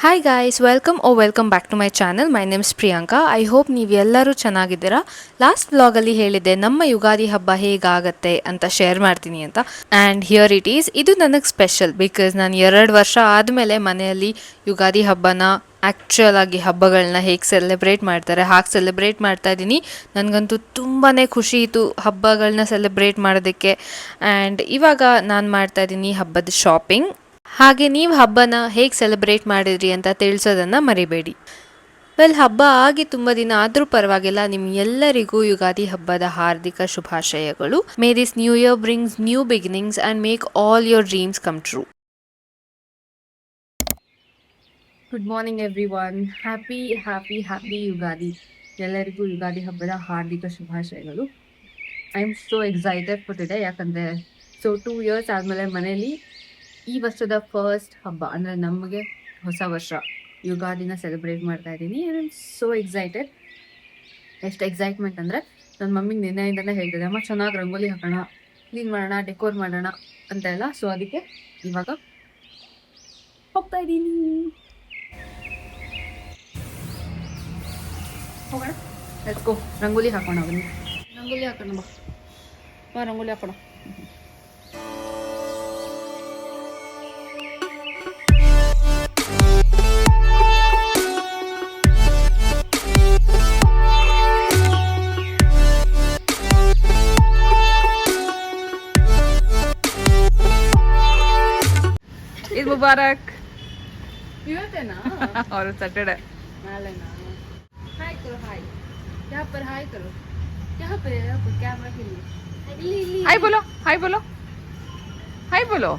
Hi guys, welcome back to my channel. My name is Priyanka. I hope ನೀವೆಲ್ಲರೂ ಚೆನ್ನಾಗಿದ್ದೀರಾ. Last ವ್ಲಾಗಲ್ಲಿ ಹೇಳಿದ್ದೆ ನಮ್ಮ ಯುಗಾದಿ ಹಬ್ಬ ಹೇಗಾಗತ್ತೆ ಅಂತ ಶೇರ್ ಮಾಡ್ತೀನಿ ಅಂತ. And here it is. ಇದು ನನಗೆ ಸ್ಪೆಷಲ್ ಬಿಕಾಸ್ ನಾನು 2 ವರ್ಷ ಆದಮೇಲೆ ಮನೆಯಲ್ಲಿ ಯುಗಾದಿ ಹಬ್ಬನ ಆ್ಯಕ್ಚುಯಲ್ ಆಗಿ ಹಬ್ಬಗಳನ್ನ ಹೇಗೆ ಸೆಲೆಬ್ರೇಟ್ ಮಾಡ್ತಾರೆ ಹಾಗೆ ಸೆಲೆಬ್ರೇಟ್ ಮಾಡ್ತಾ ಇದ್ದೀನಿ. ನನಗಂತೂ ತುಂಬಾ ಖುಷಿ ಇತ್ತು ಹಬ್ಬಗಳನ್ನ ಸೆಲೆಬ್ರೇಟ್ ಮಾಡೋದಕ್ಕೆ. ಆ್ಯಂಡ್ ಇವಾಗ ನಾನು ಮಾಡ್ತಾ ಇದ್ದೀನಿ ಹಬ್ಬದ ಶಾಪಿಂಗ್. ಹಾಗೆ ನೀವು ಹಬ್ಬನ ಹೇಗೆ ಸೆಲೆಬ್ರೇಟ್ ಮಾಡಿದ್ರಿ ಅಂತ ತಿಳಿಸೋದನ್ನು ಮರಿಬೇಡಿ. ಹಬ್ಬ ಆಗಿ ತುಂಬ ದಿನ ಆದರೂ ಪರವಾಗಿಲ್ಲ, ನಿಮ್ಗೆಲ್ಲರಿಗೂ ಯುಗಾದಿ ಹಬ್ಬದ ಹಾರ್ದಿಕ ಶುಭಾಶಯಗಳು. May this new year brings new beginnings and make all your dreams come true. Good morning every one. Happy happy happy Ugadi. ಎಲ್ಲರಿಗೂ ಯುಗಾದಿ ಹಬ್ಬದ ಹಾರ್ದಿಕ ಶುಭಾಶಯಗಳು. I am so excited for today. ಯಾಕಂದರೆ 2 ಇಯರ್ಸ್ ಆದಮೇಲೆ ಮನೇಲಿ ಈ ವರ್ಷದ ಫಸ್ಟ್ ಹಬ್ಬ ಅಂದರೆ ನಮಗೆ ಹೊಸ ವರ್ಷ ಯುಗಾದಿನ ಸೆಲೆಬ್ರೇಟ್ ಮಾಡ್ತಾ ಇದ್ದೀನಿ. I am so excited. ಎಷ್ಟು ಎಕ್ಸೈಟ್ಮೆಂಟ್ ಅಂದರೆ ನನ್ನ ಮಮ್ಮಿಗೆ ನಿನ್ನೆಯಿಂದನೇ ಹೇಳ್ತಿದ್ದೆ, ಅಮ್ಮ ಚೆನ್ನಾಗಿ ರಂಗೋಲಿ ಹಾಕೋಣ, ಕ್ಲೀನ್ ಮಾಡೋಣ, ಡೆಕೋರ್ ಮಾಡೋಣ ಅಂತೆಲ್ಲ. ಸೊ ಅದಕ್ಕೆ ಇವಾಗ ಹೋಗ್ತಾ ಇದ್ದೀನಿ. ಹೋಗೋಣ, ಲೆಟ್ಸ್ ಗೋ. ರಂಗೋಲಿ ಹಾಕೋಣ, ಬನ್ನಿ ರಂಗೋಲಿ ಹಾಕೋಣ. ಬಾ ರಂಗೋಲಿ ಹಾಕೋಣ. ईद मुबारक. ಇವತ್ತೇನಾ और सैटरडे नालेना. हाय करो, हाय यहाँ पर, हाय करो यहाँ पर कैमरा के लिए. हाय बोलो, हाय बोलो, हाय बोलो.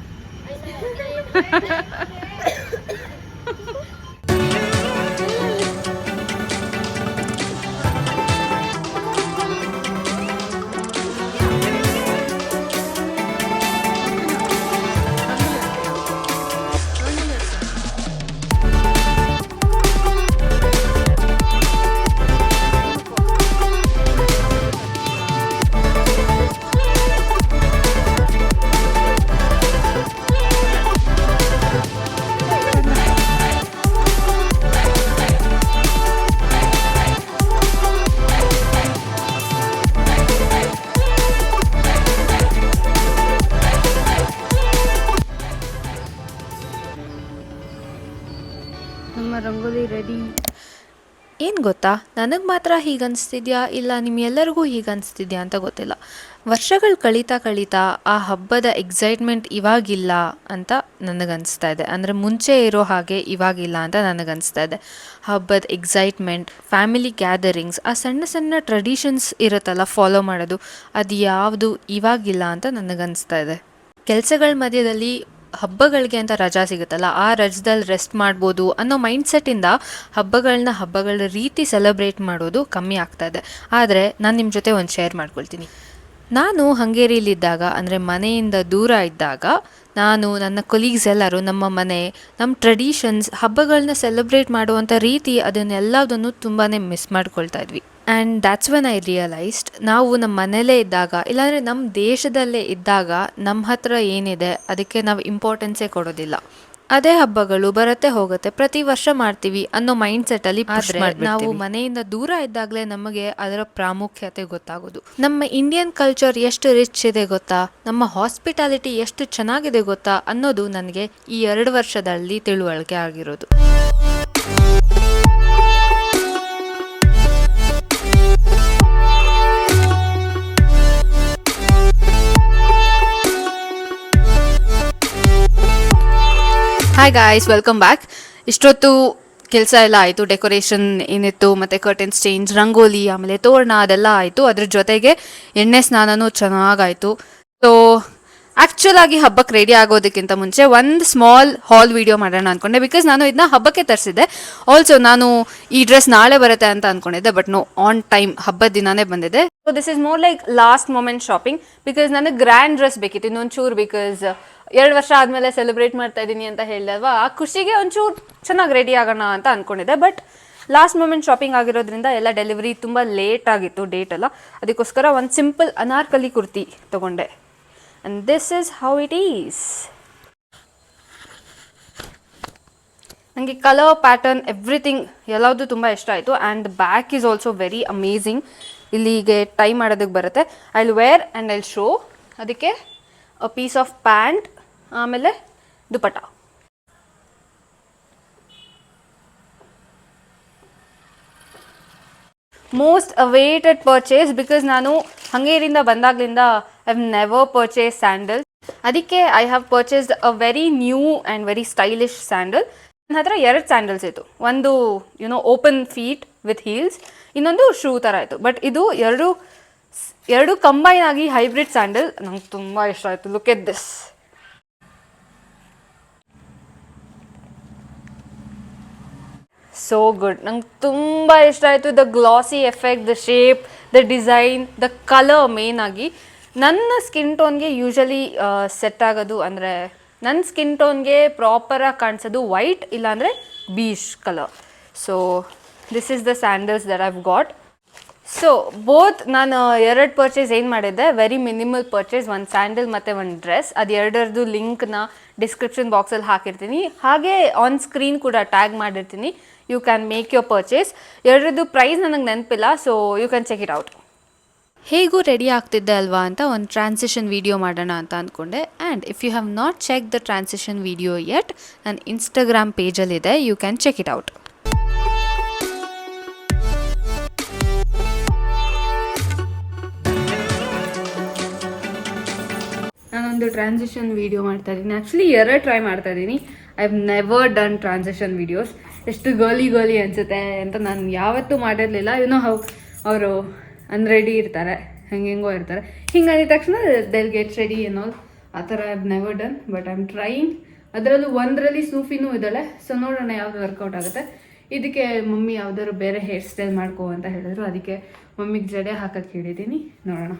ನಮ್ಮ ರಂಗೋಲಿ ರೆಡಿ. ಏನು ಗೊತ್ತಾ, ನನಗೆ ಮಾತ್ರ ಹೀಗೆ ಅನಿಸ್ತಿದ್ಯಾ ಇಲ್ಲ ನಿಮ್ಮೆಲ್ಲರಿಗೂ ಹೀಗೆ ಅನಿಸ್ತಿದ್ಯಾ ಅಂತ ಗೊತ್ತಿಲ್ಲ. ವರ್ಷಗಳು ಕಳೀತಾ ಆ ಹಬ್ಬದ ಎಕ್ಸೈಟ್ಮೆಂಟ್ ಇವಾಗಿಲ್ಲ ಅಂತ ನನಗನ್ನಿಸ್ತಾ ಇದೆ. ಅಂದರೆ ಮುಂಚೆ ಇರೋ ಹಾಗೆ ಇವಾಗಿಲ್ಲ ಅಂತ ನನಗನ್ನಿಸ್ತಾ ಇದೆ. ಹಬ್ಬದ ಎಕ್ಸೈಟ್ಮೆಂಟ್, ಫ್ಯಾಮಿಲಿ ಗ್ಯಾದರಿಂಗ್ಸ್, ಆ ಸಣ್ಣ ಸಣ್ಣ ಟ್ರೆಡಿಷನ್ಸ್ ಇರುತ್ತಲ್ಲ ಫಾಲೋ ಮಾಡೋದು, ಅದು ಯಾವುದು ಇವಾಗಿಲ್ಲ ಅಂತ ನನಗನ್ನಿಸ್ತಾ ಇದೆ. ಕೆಲಸಗಳ ಮಧ್ಯದಲ್ಲಿ ಹಬ್ಬಗಳಿಗೆ ಅಂತ ರಜಾ ಸಿಗುತ್ತಲ್ಲ, ಆ ರಜದಲ್ಲಿ ರೆಸ್ಟ್ ಮಾಡ್ಬೋದು ಅನ್ನೋ ಮೈಂಡ್ಸೆಟ್ಟಿಂದ ಹಬ್ಬಗಳ ರೀತಿ ಸೆಲೆಬ್ರೇಟ್ ಮಾಡೋದು ಕಮ್ಮಿ ಆಗ್ತಾ ಇದೆ. ಆದರೆ ನಾನು ನಿಮ್ಮ ಜೊತೆ ಒಂದು ಶೇರ್ ಮಾಡ್ಕೊಳ್ತೀನಿ. ನಾನು ಹಂಗೇರಿಯಲ್ಲಿದ್ದಾಗ, ಅಂದರೆ ಮನೆಯಿಂದ ದೂರ ಇದ್ದಾಗ, ನಾನು ನನ್ನ ಕೊಲೀಗ್ಸ್ ಎಲ್ಲರೂ ನಮ್ಮ ಮನೆ, ನಮ್ಮ ಟ್ರೆಡಿಷನ್ಸ್, ಹಬ್ಬಗಳನ್ನ ಸೆಲೆಬ್ರೇಟ್ ಮಾಡುವಂಥ ರೀತಿ ಅದನ್ನೆಲ್ಲದನ್ನು ತುಂಬಾ ಮಿಸ್ ಮಾಡ್ಕೊಳ್ತಾ ಇದ್ವಿ. And that's when I realised, ನಾವು ನಮ್ಮ ಮನೇಲೇ ಇದ್ದಾಗ ಇಲ್ಲಾಂದರೆ ನಮ್ಮ ದೇಶದಲ್ಲೇ ಇದ್ದಾಗ ನಮ್ಮ ಹತ್ರ ಏನಿದೆ ಅದಕ್ಕೆ ನಾವು ಇಂಪಾರ್ಟೆನ್ಸೇ ಕೊಡೋದಿಲ್ಲ. ಅದೇ ಹಬ್ಬಗಳು ಬರುತ್ತೆ ಹೋಗುತ್ತೆ, ಪ್ರತಿ ವರ್ಷ ಮಾಡ್ತೀವಿ ಅನ್ನೋ ಮೈಂಡ್ಸೆಟ್ಟಲ್ಲಿ. ಆದರೆ ನಾವು ಮನೆಯಿಂದ ದೂರ ಇದ್ದಾಗಲೇ ನಮಗೆ ಅದರ ಪ್ರಾಮುಖ್ಯತೆ ಗೊತ್ತಾಗೋದು. ನಮ್ಮ ಇಂಡಿಯನ್ ಕಲ್ಚರ್ ಎಷ್ಟು ರಿಚ್ ಇದೆ ಗೊತ್ತಾ, ನಮ್ಮ ಹಾಸ್ಪಿಟಾಲಿಟಿ ಎಷ್ಟು ಚೆನ್ನಾಗಿದೆ ಗೊತ್ತಾ ಅನ್ನೋದು ನನಗೆ ಈ 2 ವರ್ಷದಲ್ಲಿ ತಿಳುವಳಿಕೆ ಆಗಿರೋದು. Hi guys, welcome back. ಇಷ್ಟೊತ್ತು ಕೆಲಸ ಎಲ್ಲ ಆಯಿತು, ಡೆಕೋರೇಷನ್ ಏನಿತ್ತು ಮತ್ತು ಕರ್ಟನ್ಸ್ ಚೇಂಜ್, ರಂಗೋಲಿ, ಆಮೇಲೆ ತೋರಣ ಅದೆಲ್ಲ ಆಯಿತು. ಅದ್ರ ಜೊತೆಗೆ ಎಣ್ಣೆ ಸ್ನಾನನೂ ಚೆನ್ನಾಗಾಯಿತು. ಸೊ ಆ್ಯಕ್ಚುಲ್ ಆಗಿ ಹಬ್ಬಕ್ಕೆ ರೆಡಿ ಆಗೋದಕ್ಕಿಂತ ಮುಂಚೆ ಒಂದು ಸ್ಮಾಲ್ ಹಾಲ್ ವಿಡಿಯೋ ಮಾಡೋಣ ಅಂದ್ಕೊಂಡೆ. ಬಿಕಾಸ್ ನಾನು ಇದನ್ನ ಹಬ್ಬಕ್ಕೆ ತರಿಸಿದ್ದೆ. ಆಲ್ಸೋ ನಾನು ಈ ಡ್ರೆಸ್ ನಾಳೆ ಬರುತ್ತೆ ಅಂತ ಅಂದ್ಕೊಂಡಿದ್ದೆ, ಬಟ್ ನೋ, ಆನ್ ಟೈಮ್ ಹಬ್ಬದ ದಿನಾನೇ ಬಂದಿದೆ. So this is more like last moment shopping. Because ನನಗೆ ಗ್ರ್ಯಾಂಡ್ ಡ್ರೆಸ್ ಬೇಕಿತ್ತು ಇನ್ನೊಂಚೂರು. ಬಿಕಾಸ್ 2 ವರ್ಷ ಆದಮೇಲೆ ಸೆಲೆಬ್ರೇಟ್ ಮಾಡ್ತಾ ಇದ್ದೀನಿ ಅಂತ ಹೇಳಿದೆ ಅಲ್ವಾ, ಆ ಖುಷಿಗೆ ಒಂಚೂರು ಚೆನ್ನಾಗಿ ರೆಡಿ ಆಗೋಣ ಅಂತ ಅಂದ್ಕೊಂಡಿದ್ದೆ. ಬಟ್ ಲಾಸ್ಟ್ ಮೊಮೆಂಟ್ ಶಾಪಿಂಗ್ ಆಗಿರೋದ್ರಿಂದ ಎಲ್ಲ ಡೆಲಿವರಿ ತುಂಬ ಲೇಟ್ ಆಗಿತ್ತು, ಡೇಟ್ ಎಲ್ಲ. ಅದಕ್ಕೋಸ್ಕರ ಒಂದು ಸಿಂಪಲ್ ಅನಾರ್ಕಲಿ ಕುರ್ತಿ ತೊಗೊಂಡೆ. And this is how it is. ನನಗೆ ಕಲರ್ ಪ್ಯಾಟರ್ನ್ ಎವ್ರಿಥಿಂಗ್ ಎಲ್ಲದೂ ತುಂಬ ಇಷ್ಟ ಆಯಿತು. And back is also very amazing. ಇಲ್ಲಿಗೆ ಟೈ ಮಾಡೋದಕ್ಕೆ ಬರುತ್ತೆ. I will wear and I will show. ಅದಕ್ಕೆ ಅ ಪೀಸ್ ಆಫ್ ಪ್ಯಾಂಟ್, ಆಮೇಲೆ dupatta. Most awaited purchase, because ನಾನು ಹಂಗೇರಿಂದ ಬಂದಾಗಲಿಂದ I have never purchase sandal. ಅದಕ್ಕೆ I have purchased a very new and very stylish sandal. ನನ್ನ ಹತ್ರ 2 ಸ್ಯಾಂಡಲ್ಸ್ ಇತ್ತು. ಒಂದು ಓಪನ್ ಫೀಟ್ ವಿತ್ ಹೀಲ್ಸ್, ಇನ್ನೊಂದು ಶೂ ಥರ ಇತ್ತು. ಬಟ್ ಇದು ಎರಡು ಕಂಬೈನ್ ಆಗಿ ಹೈಬ್ರಿಡ್ ಸ್ಯಾಂಡಲ್ ನಂಗೆ ತುಂಬ ಇಷ್ಟ ಆಯಿತು. Look at this. So good. ನಂಗೆ ತುಂಬ ಇಷ್ಟ ಆಯಿತು. The glossy effect, the shape, the design, the colour. Main ಆಗಿ ನನ್ನ ಸ್ಕಿನ್ ಟೋನ್ಗೆ ಯೂಶಲಿ ಸೆಟ್ ಆಗೋದು ಅಂದರೆ ನನ್ನ ಸ್ಕಿನ್ ಟೋನ್ಗೆ ಪ್ರಾಪರಾಗಿ ಕಾಣಿಸೋದು ವೈಟ್ ಇಲ್ಲಾಂದರೆ beach colour. So this is the sandals that I've got. So both ನಾನು 2 ಪರ್ಚೇಸ್ ಏನು ಮಾಡಿದ್ದೆ, ವೆರಿ ಮಿನಿಮಲ್ ಪರ್ಚೇಸ್. ಒಂದು ಸ್ಯಾಂಡಲ್ ಮತ್ತು ಒಂದು ಡ್ರೆಸ್. ಅದು ಎರಡರದ್ದು ಲಿಂಕ್ನ ಡಿಸ್ಕ್ರಿಪ್ಷನ್ ಬಾಕ್ಸಲ್ಲಿ ಹಾಕಿರ್ತೀನಿ. ಹಾಗೆ ಆನ್ ಸ್ಕ್ರೀನ್ ಕೂಡ ಟ್ಯಾಗ್ ಮಾಡಿರ್ತೀನಿ. You can make your purchase. ಎರಡರದ್ದು ಪ್ರೈಸ್ ನನಗೆ ನೆನಪಿಲ್ಲ, so you can check it out. ಹೇಗೂ ರೆಡಿ ಆಗ್ತಿದ್ದೆ ಅಲ್ವಾ ಅಂತ ಒಂದು ಟ್ರಾನ್ಸಿಷನ್ ವಿಡಿಯೋ ಮಾಡೋಣ ಅಂತ ಅಂದ್ಕೊಂಡೆ. And if you have not check the transition video yet, ನನ್ನ ಇನ್ಸ್ಟಾಗ್ರಾಮ್ ಪೇಜಲ್ಲಿದೆ. You can check it out. ನಾನೊಂದು ಟ್ರಾನ್ಸಿಷನ್ ವಿಡಿಯೋ ಮಾಡ್ತಾ ಇದ್ದೀನಿ. ಆ್ಯಕ್ಚುಲಿ 2 ಟ್ರೈ ಮಾಡ್ತಾ ಇದ್ದೀನಿ. I have never done transition videos. ಎಷ್ಟು ಗೋಲಿ ಅನಿಸುತ್ತೆ ಅಂತ ನಾನು ಯಾವತ್ತೂ ಮಾಡಿರಲಿಲ್ಲ. ಅವರು ಅನ್ರೆಡಿ ಇರ್ತಾರೆ, ಹೆಂಗೆಂಗೋ ಇರ್ತಾರೆ. ಹಿಂಗೆ ಅಂದಿದ ತಕ್ಷಣ ದೆಲ್ ಗೆಟ್ ರೆಡಿ ಏನೋ ಆ ಥರ I have never done. But I am trying. ಅದರಲ್ಲೂ ಒಂದರಲ್ಲಿ ಸೂಫಿನೂ ಇದ್ದಾಳೆ. ಸೊ ನೋಡೋಣ ಯಾವುದು ವರ್ಕೌಟ್ ಆಗುತ್ತೆ. ಇದಕ್ಕೆ ಮಮ್ಮಿ ಯಾವ್ದಾದ್ರು ಬೇರೆ ಹೇರ್ ಸ್ಟೈಲ್ ಮಾಡ್ಕೋ ಅಂತ ಹೇಳಿದ್ರು. ಅದಕ್ಕೆ ಮಮ್ಮಿಗೆ ಜಡೆ ಹಾಕಕ್ಕೆ ಹೇಳಿದ್ದೀನಿ. ನೋಡೋಣ.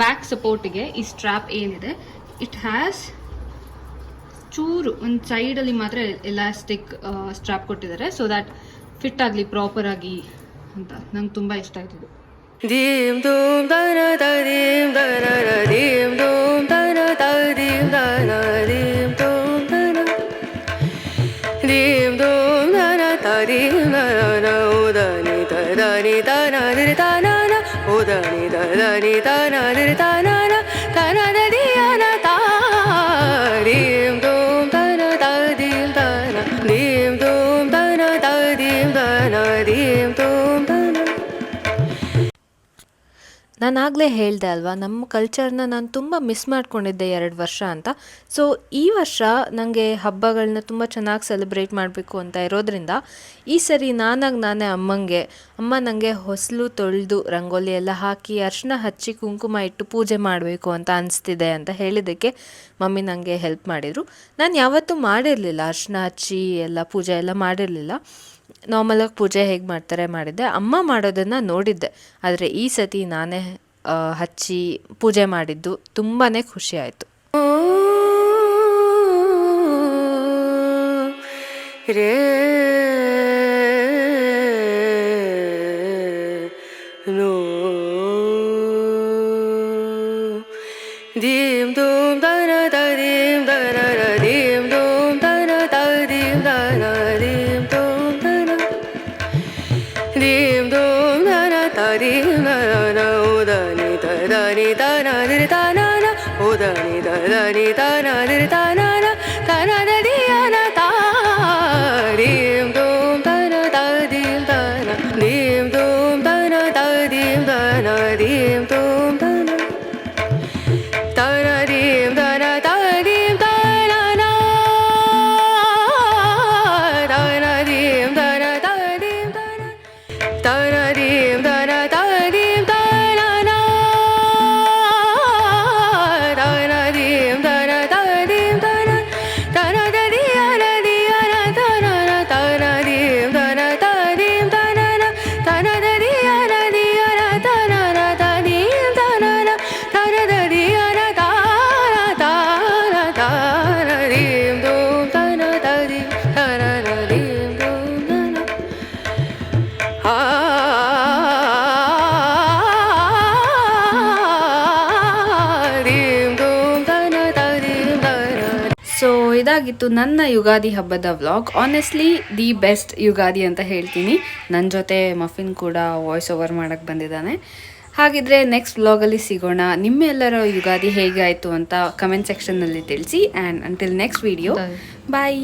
ಬ್ಯಾಕ್ ಸಪೋರ್ಟಿಗೆ ಈ ಸ್ಟ್ರ್ಯಾಪ್ ಏನಿದೆ, ಇಟ್ ಹ್ಯಾಸ್ ಚೂರು ಒಂದು ಸೈಡಲ್ಲಿ ಮಾತ್ರ ಎಲಾಸ್ಟಿಕ್ ಸ್ಟ್ರ್ಯಾಪ್ ಕೊಟ್ಟಿದ್ದಾರೆ. ಸೊ ದ್ಯಾಟ್ ಫಿಟ್ ಆಗಲಿ ಪ್ರಾಪರಾಗಿ ಅಂತ. ನಂಗೆ ತುಂಬ ಇಷ್ಟ ಆಯ್ತು. ದೀಮ್ ಧೂಮ್ ದನ ದೀಮ್ ದನ ದೀಮ್ ಧೂಮ್ ದನ ದೀಮ್ ದನ ದೀಮ್ ಧೂಮ್ ದನ ದೀಮ್ ಧೂಮ್ ದನ ದೀಮ್ ದನ ಉದನಿ ದನಿ ದನ ದಿರಿ ದನ ಉದನಿ ದನಿ ದನ ದಿರಿ ದನ ದನ ದಿಯನ ತಾ ದೀಮ್ ಧೂಮ್ ದನ ದೀಮ್ ದನ ದೀಮ್ ಧೂಮ್ ದನ ದೀಮ್ ದನ ದೀಮ್ ಧೂಮ್ ದನ. ನಾನು ಆಗಲೇ ಹೇಳಿದೆ ಅಲ್ವಾ, ನಮ್ಮ ಕಲ್ಚರ್ನ ನಾನು ತುಂಬ ಮಿಸ್ ಮಾಡ್ಕೊಂಡಿದ್ದೆ 2 ವರ್ಷ ಅಂತ. ಸೊ ಈ ವರ್ಷ ನನಗೆ ಹಬ್ಬಗಳನ್ನ ತುಂಬ ಚೆನ್ನಾಗಿ ಸೆಲೆಬ್ರೇಟ್ ಮಾಡಬೇಕು ಅಂತ ಇರೋದ್ರಿಂದ ಈ ಸರಿ ನಾನೇ ಅಮ್ಮ ನನಗೆ ಹೊಸಲು ತೊಳೆದು ರಂಗೋಲಿ ಎಲ್ಲ ಹಾಕಿ ಅರಿಶಿನ ಹಚ್ಚಿ ಕುಂಕುಮ ಇಟ್ಟು ಪೂಜೆ ಮಾಡಬೇಕು ಅಂತ ಅನಿಸ್ತಿದೆ ಅಂತ ಹೇಳಿದ್ದಕ್ಕೆ ಮಮ್ಮಿ ನನಗೆ ಹೆಲ್ಪ್ ಮಾಡಿದರು. ನಾನು ಯಾವತ್ತೂ ಮಾಡಿರಲಿಲ್ಲ, ಅರಿಶಿನ ಹಚ್ಚಿ ಎಲ್ಲ ಪೂಜೆ ಎಲ್ಲ ಮಾಡಿರಲಿಲ್ಲ. ನಾರ್ಮಲಾಗಿ ಪೂಜೆ ಹೇಗೆ ಮಾಡ್ತಾರೆ ಮಾಡಿದ್ದೆ. ಅಮ್ಮ ಮಾಡೋದನ್ನು ನೋಡಿದ್ದೆ, ಆದರೆ ಈ ಸತಿ ನಾನೇ ಹಚ್ಚಿ ಪೂಜೆ ಮಾಡಿದ್ದು ತುಂಬಾ ಖುಷಿ ಆಯಿತು. ದೀಮ್ ಧೂಮ್ ದನ ದೀಮ್ ದನ ದೀಮ್ ಧೂಮ್ ದನ ದೀಮ್ ದನ ದೀಮ್ ಧೂಮ್ ದನ ದೀಮ್ ಧೂಮ್ ದನ ದೀಮ್ ದನ ಉದನಿ ದನಿ ದನ ದಿರಿ ದನ ಉದನಿ ದನಿ ದನ ದಿರಿ ದನ ದನ ದಿಯನ ತಾ ದೀಮ್ ಧೂಮ್ ದನ ದೀಮ್ ದನ ದೀಮ್ ಧೂಮ್ ದನ ದೀಮ್ ದನ ದೀಮ್ ಧೂಮ್ ದನ ದನ ದೀಮ್ ದನ ದೀಮ್ ದನ ದನ ದೀಮ್ ದನ ದೀಮ್ ದನ ದನ ದೀಮ್ ದನ ದೀಮ್ ದನ ದನ ದೀಮ್ ದನ ದೀಮ್ ದನ ದನ ದಿಯನ ದಿಯನ ದನ ದನ ದೀಮ್ ದನ ದೀಮ್ ದನ ದನ ದಿಯನ ದಿಯನ ಸೊ ಇದಾಗಿತ್ತು ನನ್ನ ಯುಗಾದಿ ಹಬ್ಬದ vlog. Honestly the best Ugadi ಅಂತ ಹೇಳ್ತೀನಿ. ನನ್ನ ಜೊತೆ ಮಫಿನ್ ಕೂಡ ವಾಯ್ಸ್ ಓವರ್ ಮಾಡೋಕ್ಕೆ ಬಂದಿದ್ದಾನೆ. ಹಾಗಿದ್ರೆ ನೆಕ್ಸ್ಟ್ ವ್ಲಾಗಲ್ಲಿ ಸಿಗೋಣ. ನಿಮ್ಮೆಲ್ಲರ ಯುಗಾದಿ ಹೇಗೆ ಆಯಿತು ಅಂತ ಕಮೆಂಟ್ ಸೆಕ್ಷನ್ನಲ್ಲಿ ತಿಳಿಸಿ. And until next video, bye.